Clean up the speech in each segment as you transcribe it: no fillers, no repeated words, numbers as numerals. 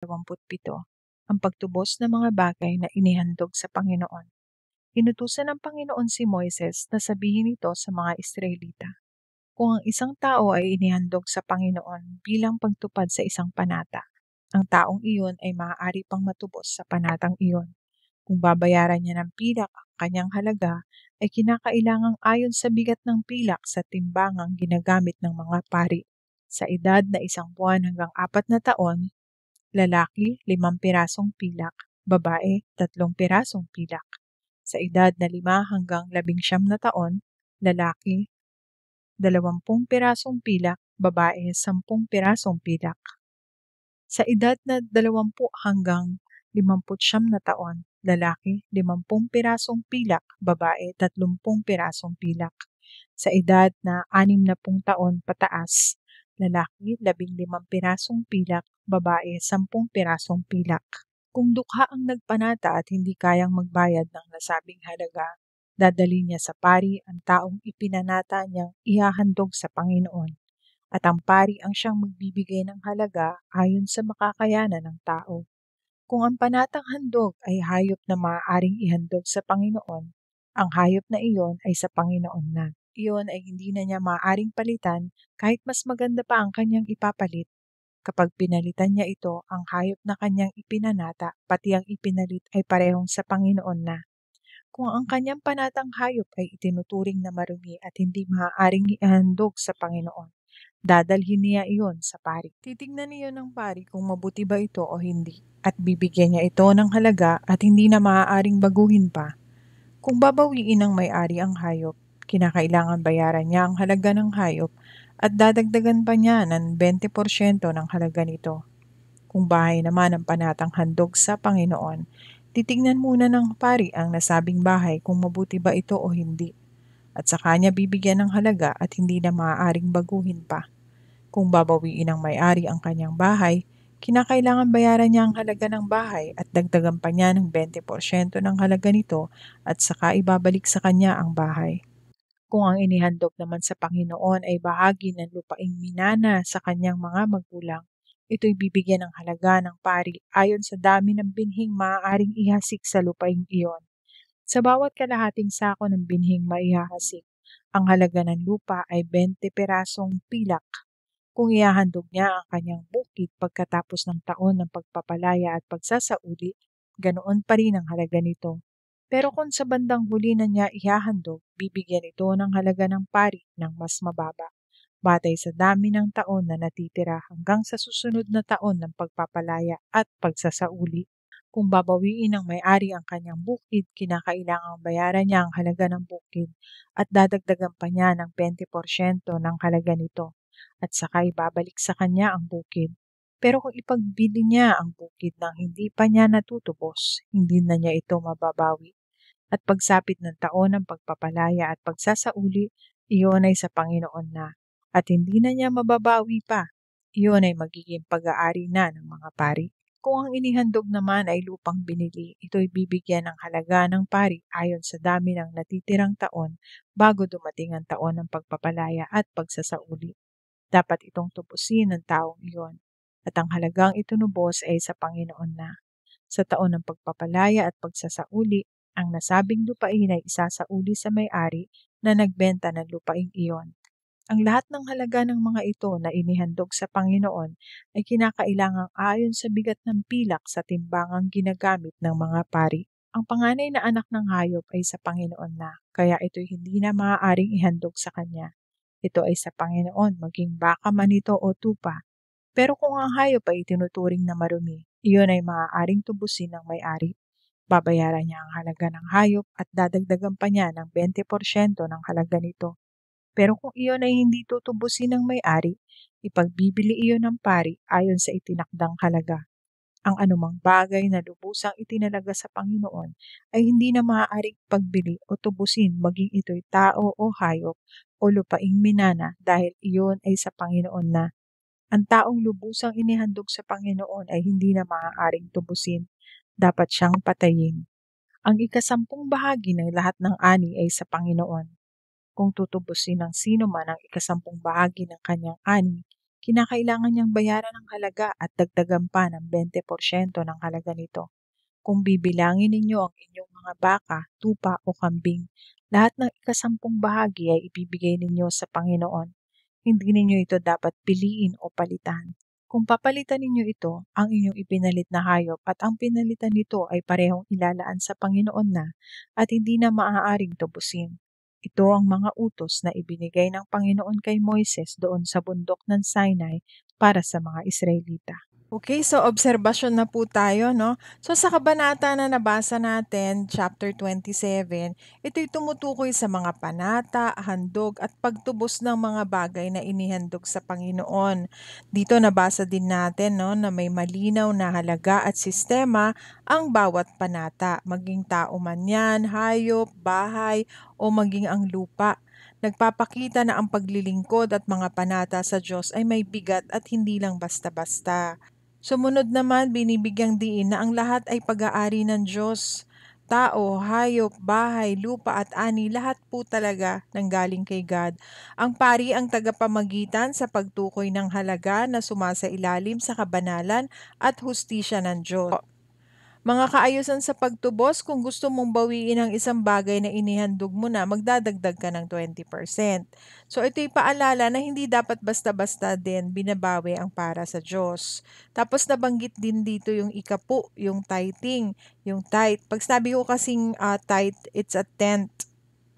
27, ang pagtubos ng mga bagay na inihandog sa Panginoon. Inutusan ng Panginoon si Moises na sabihin ito sa mga Israelita. Kung ang isang tao ay inihandog sa Panginoon bilang pagtupad sa isang panata, ang taong iyon ay maaari pang matubos sa panatang iyon. Kung babayaran niya ng pilak ang kanyang halaga, ay kinakailangang ayon sa bigat ng pilak sa timbangang ginagamit ng mga pari. Sa edad na 1 buwan hanggang 4 na taon, lalaki 5 pirasong pilak, babae 3 pirasong pilak. Sa edad na 5 hanggang 19 na taon, lalaki 20 pirasong pilak, babae 10 pirasong pilak. Sa edad na 20 hanggang 59 na taon, lalaki 50 pirasong pilak, babae 30 pirasong pilak. Sa edad na 60 taon pataas, lalaki 15 pirasong pilak, babae 10 pirasong pilak. Kung dukha ang nagpanata at hindi kayang magbayad ng nasabing halaga, dadalhin niya sa pari ang taong ipinanata niyang ihahandog sa Panginoon, at ang pari ang siyang magbibigay ng halaga ayon sa makakayanan ng tao. Kung ang panatang handog ay hayop na maaaring ihandog sa Panginoon, ang hayop na iyon ay sa Panginoon na. Iyon ay hindi na niya maaaring palitan kahit mas maganda pa ang kanyang ipapalit. Kapag pinalitan niya ito, ang hayop na kanyang ipinanata, pati ang ipinalit ay parehong sa Panginoon na. Kung ang kanyang panatang hayop ay itinuturing na marumi at hindi maaaring ihandog sa Panginoon, dadalhin niya iyon sa pari. Titignan niyo ng pari kung mabuti ba ito o hindi, at bibigyan niya ito ng halaga at hindi na maaaring baguhin pa. Kung babawiin ng may-ari ang hayop, kinakailangan bayaran niya ang halaga ng hayop at dadagdagan pa niya ng 20% ng halaga nito. Kung bahay naman ang panatang handog sa Panginoon, titignan muna ng pari ang nasabing bahay kung mabuti ba ito o hindi, at sa kanya bibigyan ng halaga at hindi na maaaring baguhin pa. Kung babawiin ng may-ari ang kanyang bahay, kinakailangan bayaran niya ang halaga ng bahay at dagdagan pa niya ng 20% ng halaga nito at saka ibabalik sa kanya ang bahay. Kung ang inihandog naman sa Panginoon ay bahagi ng lupaing minana sa kanyang mga magulang, ito'y bibigyan ng halaga ng pari ayon sa dami ng binhing maaaring ihasik sa lupaing iyon. Sa bawat kalahating sako ng binhing maihahasik, ang halaga ng lupa ay 20 perasong pilak. Kung ihahandog niya ang kanyang bukid pagkatapos ng taon ng pagpapalaya at pagsasauli, ganoon pa rin ang halaga nito. Pero kung sa bandang huli na niya ihahandog, bibigyan ito ng halaga ng pari ng mas mababa, batay sa dami ng taon na natitira hanggang sa susunod na taon ng pagpapalaya at pagsasauli. Kung babawiin ng may-ari ang kanyang bukid, kinakailangang bayaran niya ang halaga ng bukid at dadagdagan pa niya ng 20% ng halaga nito, at saka ibabalik sa kanya ang bukid. Pero kung ipagbili niya ang bukid nang hindi pa niya natutubos, hindi na niya ito mababawi. At pagsapit ng taon ng pagpapalaya at pagsasauli, iyon ay sa Panginoon na, at hindi na niya mababawi pa. Iyon ay magiging pag-aari na ng mga pari. Kung ang inihandog naman ay lupang binili, ito'y bibigyan ng halaga ng pari ayon sa dami ng natitirang taon bago dumating ang taon ng pagpapalaya at pagsasauli. Dapat itong tubusin ng taong iyon, at ang halagang itinubos ay sa Panginoon na. Sa taon ng pagpapalaya at pagsasauli, ang nasabing lupain ay isasauli sa may-ari na nagbenta ng lupaing iyon. Ang lahat ng halaga ng mga ito na inihandog sa Panginoon ay kinakailangang ayon sa bigat ng pilak sa timbangang ginagamit ng mga pari. Ang panganay na anak ng hayop ay sa Panginoon na, kaya ito'y hindi na maaaring ihandog sa kanya. Ito ay sa Panginoon, maging baka man ito o tupa. Pero kung ang hayop ay itinuturing na marumi, iyon ay maaaring tubusin ng may-ari. Babayaran niya ang halaga ng hayop at dadagdagan pa niya ng 20% ng halaga nito. Pero kung iyon ay hindi tutubusin ng may-ari, ipagbibili iyon ng pari ayon sa itinakdang halaga. Ang anumang bagay na lubusang itinalaga sa Panginoon ay hindi na maaaring pagbili o tubusin, maging ito'y tao o hayop o lupaing minana, dahil iyon ay sa Panginoon na. Ang taong lubusang inihandog sa Panginoon ay hindi na maaaring tubusin. Dapat siyang patayin. Ang 10 bahagi ng lahat ng ani ay sa Panginoon. Kung tutubusin ng sino man ang 10 bahagi ng kanyang ani, kinakailangan niyang bayaran ng halaga at dagdagan pa ng 20% ng halaga nito. Kung bibilangin ninyo ang inyong mga baka, tupa o kambing, lahat ng ikasampung bahagi ay ibibigay ninyo sa Panginoon. Hindi ninyo ito dapat piliin o palitan. Kung papalitan ninyo ito, ang inyong ipinalit na hayop at ang pinalitan nito ay parehong ilalaan sa Panginoon na at hindi na maaaring tubusin. Ito ang mga utos na ibinigay ng Panginoon kay Moises doon sa bundok ng Sinai para sa mga Israelita. Okay, so obserbasyon na po tayo, no? So sa kabanata na nabasa natin, chapter 27, ito'y tumutukoy sa mga panata, handog at pagtubos ng mga bagay na inihandog sa Panginoon. Dito nabasa din natin, no, na may malinaw na halaga at sistema ang bawat panata, maging tao man yan, hayop, bahay o maging ang lupa. Nagpapakita na ang paglilingkod at mga panata sa Diyos ay may bigat at hindi lang basta-basta. Sumunod naman, binibigyang diin na ang lahat ay pag-aari ng Diyos. Tao, hayop, bahay, lupa at ani, lahat po talaga nanggaling kay God. Ang pari ang tagapamagitan sa pagtukoy ng halaga na sumasailalim sa kabanalan at hustisya ng Diyos. Mga kaayusan sa pagtubos, kung gusto mong bawiin ang isang bagay na inihandog mo na, magdadagdag ka ng 20%. So ito'y paalala na hindi dapat basta-basta din binabawi ang para sa Diyos. Tapos nabanggit din dito yung ikapu, yung tithing, yung tithe. Pag sabi ko kasing tithe, it's a tenth.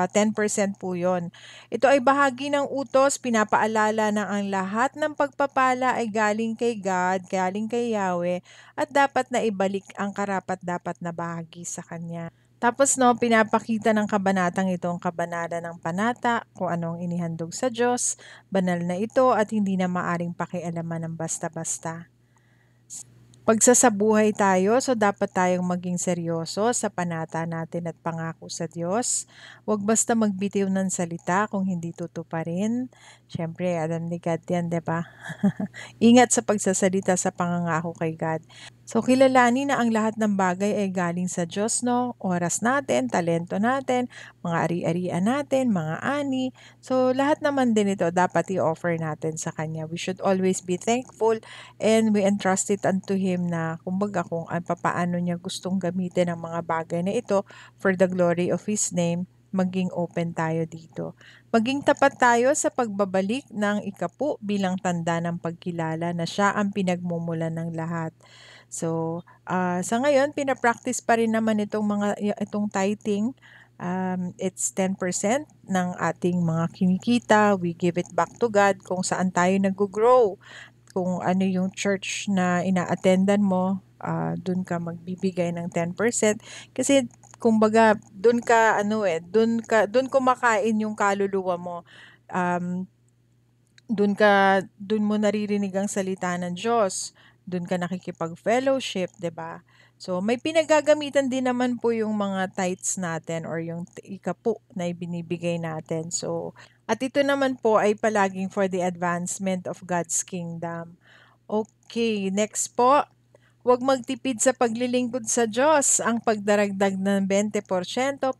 10% po yon. Ito ay bahagi ng utos, pinapaalala na ang lahat ng pagpapala ay galing kay God, galing kay Yahweh, at dapat na ibalik ang karapat-dapat na bahagi sa Kanya. Tapos pinapakita ng kabanatang ito ang kabanala ng panata, kung anong inihandog sa Diyos, banal na ito at hindi na maaring pakialaman ng basta-basta. Pagsasabuhay tayo, so dapat tayong maging seryoso sa panata natin at pangako sa Diyos. Huwag basta magbitiw ng salita kung hindi tutuparin. Siyempre, alam ni God yan, diba? Ingat sa pagsasalita sa pangangako kay God. So, kilalanin na ang lahat ng bagay ay galing sa Diyos, no? Oras natin, talento natin, mga ari-arian natin, mga ani. So, lahat naman din ito dapat i-offer natin sa Kanya. We should always be thankful and we entrust it unto Him na kumbaga kung paano niya gustong gamitin ang mga bagay na ito for the glory of His name, maging open tayo dito. Maging tapat tayo sa pagbabalik ng ikapu bilang tanda ng pagkilala na siya ang pinagmumulan ng lahat. So, sa ngayon, pinapractice pa rin naman itong tithing. It's 10% ng ating mga kinikita. We give it back to God kung saan tayo nag-grow. Kung ano yung church na ina-attendan mo, dun ka magbibigay ng 10%. Kasi kumbaga, dun kumakain yung kaluluwa mo. Dun mo naririnig ang salita ng Diyos. Dun ka nakikipag-fellowship, 'di ba? So, may pinagagamitan din naman po yung mga tithes natin or yung ikapu na ibinibigay natin. So, at ito naman po ay palaging for the advancement of God's kingdom. Okay, next po. Huwag magtipid sa paglilingkod sa Diyos. Ang pagdaragdag ng 20%,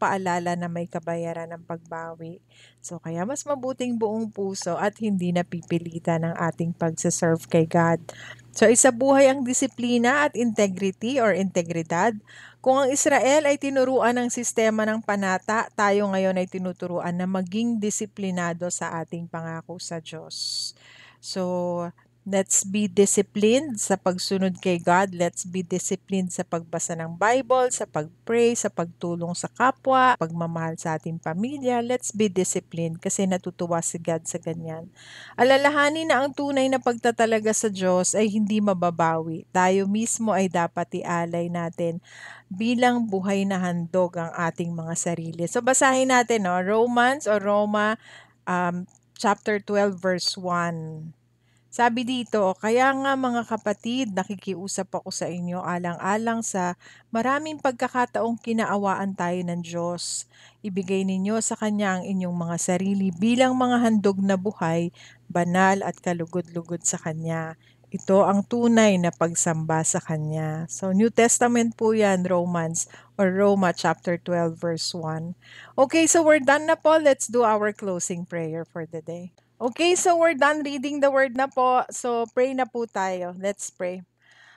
paalala na may kabayaran ng pagbawi. So, kaya mas mabuting buong puso at hindi napipilitan ng ating pagsaserve kay God. So, isabuhay ang disiplina at integrity or integridad. Kung ang Israel ay tinuruan ng sistema ng panata, tayo ngayon ay tinuturuan na maging disiplinado sa ating pangako sa Diyos. So, let's be disciplined sa pagsunod kay God. Let's be disciplined sa pagbasa ng Bible, sa pag-pray, sa pagtulong sa kapwa, pagmamahal sa ating pamilya. Let's be disciplined kasi natutuwa si God sa ganyan. Alalahanin na ang tunay na pagtatalaga sa Diyos ay hindi mababawi. Tayo mismo ay dapat ialay natin bilang buhay na handog ang ating mga sarili. So basahin natin Roma chapter 12 verse 1. Sabi dito, kaya nga mga kapatid, nakikiusap ako sa inyo alang-alang sa maraming pagkakataong kinaawaan tayo ng Diyos. Ibigay ninyo sa Kanya ang inyong mga sarili bilang mga handog na buhay, banal at kalugod-lugod sa Kanya. Ito ang tunay na pagsamba sa Kanya. So New Testament po yan, Roma chapter 12 verse 1. Okay, so we're done na po. Let's do our closing prayer for the day. Okay, so we're done reading the word na po. So pray na po tayo. Let's pray.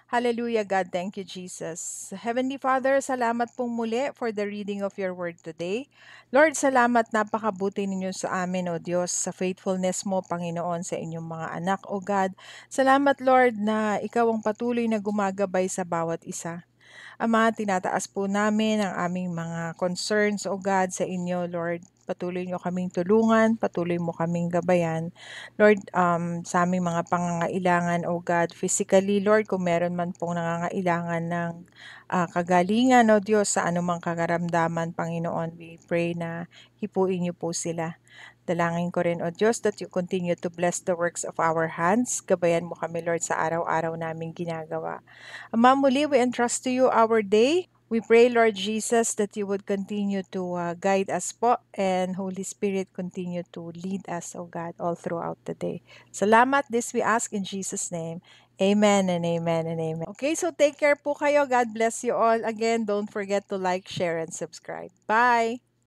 Hallelujah, God. Thank you, Jesus. Heavenly Father, salamat pong muli for the reading of your word today. Lord, salamat napakabuti ninyo sa amin, O Diyos, sa faithfulness mo, Panginoon, sa inyong mga anak, O God. Salamat, Lord, na ikaw ang patuloy na gumagabay sa bawat isa. Ama, tinataas po namin ang aming mga concerns, O God, sa inyo, Lord. Patuloy nyo kaming tulungan, patuloy mo kaming gabayan. Lord, sa aming mga pangangailangan, O God, physically, Lord, kung meron man pong nangangailangan ng kagalingan, O Diyos, sa anumang kagaramdaman, Panginoon, we pray na hipuin niyo po sila. Dalangin ko rin, O Diyos, that you continue to bless the works of our hands. Gabayan mo kami, Lord, sa araw-araw naming ginagawa. Ama, muli, we entrust to you our day. We pray, Lord Jesus, that you would continue to guide us po, and Holy Spirit continue to lead us, O God, all throughout the day. Salamat, this we ask in Jesus' name. Amen and amen and amen. Okay, so take care po kayo. God bless you all. Again, don't forget to like, share, and subscribe. Bye!